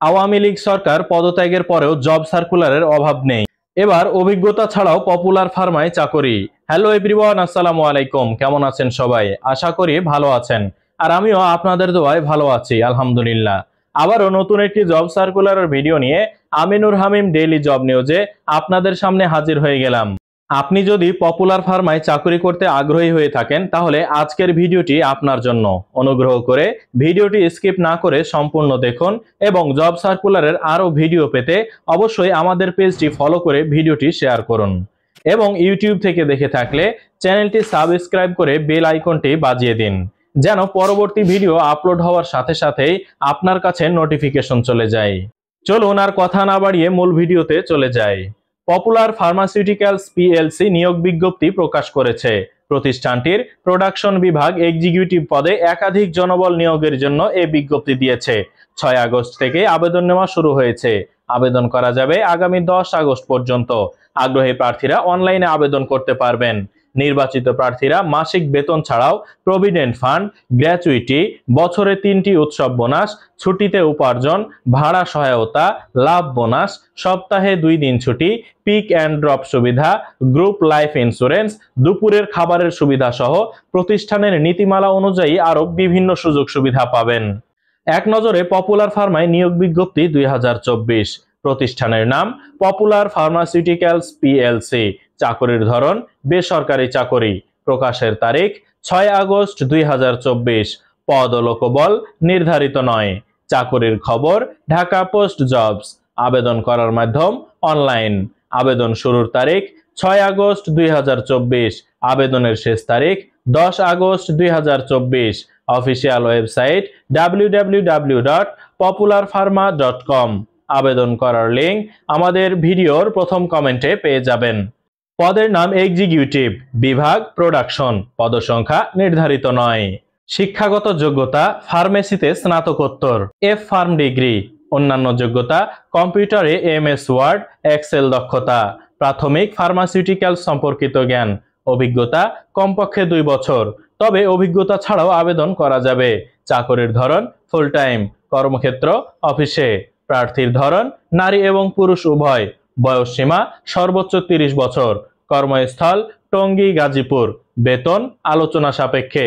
আওয়ামী লীগ সরকার পদত্যাগের পরেও জব সার্কুলারের অভাব নেই। এবার অভিজ্ঞতা ছাড়াও পপুলার ফার্মায় চাকরি। হ্যালো এভরিওয়ান, আসসালামু আলাইকুম। কেমন আছেন সবাই? আশা করি ভালো আছেন। আর আমিও আপনাদের দোয়ায় ভালো আছি, আলহামদুলিল্লাহ। আবারও নতুন একটি জব সার্কুলারের ভিডিও নিয়ে আমিনুর হামিম ডেইলি জব নিউজে আপনাদের সামনে হাজির হয়ে গেলাম। আপনি যদি পপুলার ফার্মায় চাকরি করতে আগ্রহী হয়ে থাকেন তাহলে আজকের ভিডিওটি আপনার জন্য। অনুগ্রহ করে ভিডিওটি স্কিপ না করে সম্পূর্ণ দেখুন এবং জব সার্কুলারের আরো ভিডিও পেতে অবশ্যই আমাদের পেজটি ফলো করে ভিডিওটি শেয়ার করুন এবং ইউটিউব থেকে দেখে থাকলে চ্যানেলটি সাবস্ক্রাইব করে বেল আইকনটি বাজিয়ে দিন, যেন পরবর্তী ভিডিও আপলোড হওয়ার সাথে সাথেই আপনার কাছে নোটিফিকেশন চলে যায়। চলুন আর কথা না বাড়িয়ে মূল ভিডিওতে চলে যাই। পপুলার ফার্মাসিউটিক্যালস পিএলসি নিয়োগ বিজ্ঞপ্তি প্রকাশ করেছে। প্রতিষ্ঠানটির প্রোডাকশন বিভাগ এক্সিকিউটিভ পদে একাধিক জনবল নিয়োগের জন্য এই বিজ্ঞপ্তি দিয়েছে। 6 আগস্ট থেকে আবেদন নেওয়া শুরু হয়েছে। আবেদন করা যাবে আগামী 10 আগস্ট পর্যন্ত। আগ্রহী প্রার্থীরা অনলাইনে আবেদন করতে পারবেন। নির্বাচিত প্রার্থীরা মাসিক বেতন ছাড়াও প্রভিডেন্ট ফান্ড, গ্র্যাচুইটি, বছরে 3টি উৎসব বোনাস, ছুটিতে উপার্জন, ভাড়া সহায়তা, লাভ বোনাস, সপ্তাহে 2 দিন ছুটি, পিক অ্যান্ড ড্রপ সুবিধা, গ্রুপ লাইফ ইন্স্যুরেন্স, দুপুরের খাবারের সুবিধা সহ প্রতিষ্ঠানের নীতিমালা অনুযায়ী আরো বিভিন্ন সুযোগ সুবিধা পাবেন। এক নজরে পপুলার ফার্মায় নিয়োগ বিজ্ঞপ্তি 2024। প্রতিষ্ঠানের নাম পপুলার ফার্মাসিউটিক্যালস পিএলসি। চাকরির ধরন বেসরকারি চাকরি। প্রকাশের তারিখ 6 আগস্ট 2024। পদ ও লোকবল নির্ধারিত নয়। চাকরির খবর ঢাকা পোস্ট জবস। আবেদন করার মাধ্যম অনলাইন। আবেদন শুরুর তারিখ 6 আগস্ট 2024। আবেদনের শেষ তারিখ 10 আগস্ট 2024। Official website www.popularpharma.com। আবেদন করার লিঙ্ক আমাদের ভিডিওর প্রথম কমেন্টে পেয়ে যাবেন। পদের নাম এক্সিকিউটিভ, বিভাগ প্রোডাকশন। পদসংখ্যা নির্ধারিত নয়। শিক্ষাগত যোগ্যতা ফার্মেসিতে স্নাতকোত্তর, এফ ফার্ম ডিগ্রি। অন্যান্য যোগ্যতা কম্পিউটারে এমএস ওয়ার্ড, এক্সেল দক্ষতা। প্রাথমিক ফার্মাসিউটিক্যাল সম্পর্কিত জ্ঞান। অভিজ্ঞতা কমপক্ষে 2 বছর, তবে অভিজ্ঞতা ছাড়াও আবেদন করা যাবে। চাকরির ধরন ফুল টাইম। কর্মক্ষেত্র অফিসে। প্রার্থীর ধরন নারী এবং পুরুষ উভয়। বয়সসীমা সর্বোচ্চ 30 বছর। কর্মস্থল টঙ্গী, গাজীপুর। বেতন আলোচনা সাপেক্ষে।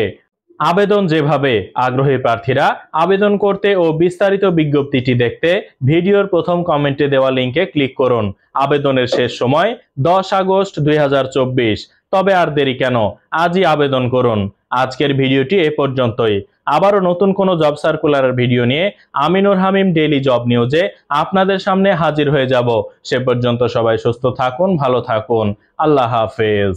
আবেদন যেভাবে। আগ্রহী প্রার্থীরা আবেদন করতে ও বিস্তারিত বিজ্ঞপ্তিটি দেখতে ভিডিওর প্রথম কমেন্টে দেওয়া লিঙ্কে ক্লিক করুন। আবেদনের শেষ সময় 10 আগস্ট 2024। তবে আর দেরি কেন, আজই আবেদন করুন। আজকের ভিডিওটি এ পর্যন্তই। আবারও নতুন কোনো জব সার্কুলারের ভিডিও নিয়ে আমিনুর হামিম ডেইলি জব নিউজে আপনাদের সামনে হাজির হয়ে যাব। সে পর্যন্ত সবাই সুস্থ থাকুন, ভালো থাকুন। আল্লাহ হাফেজ।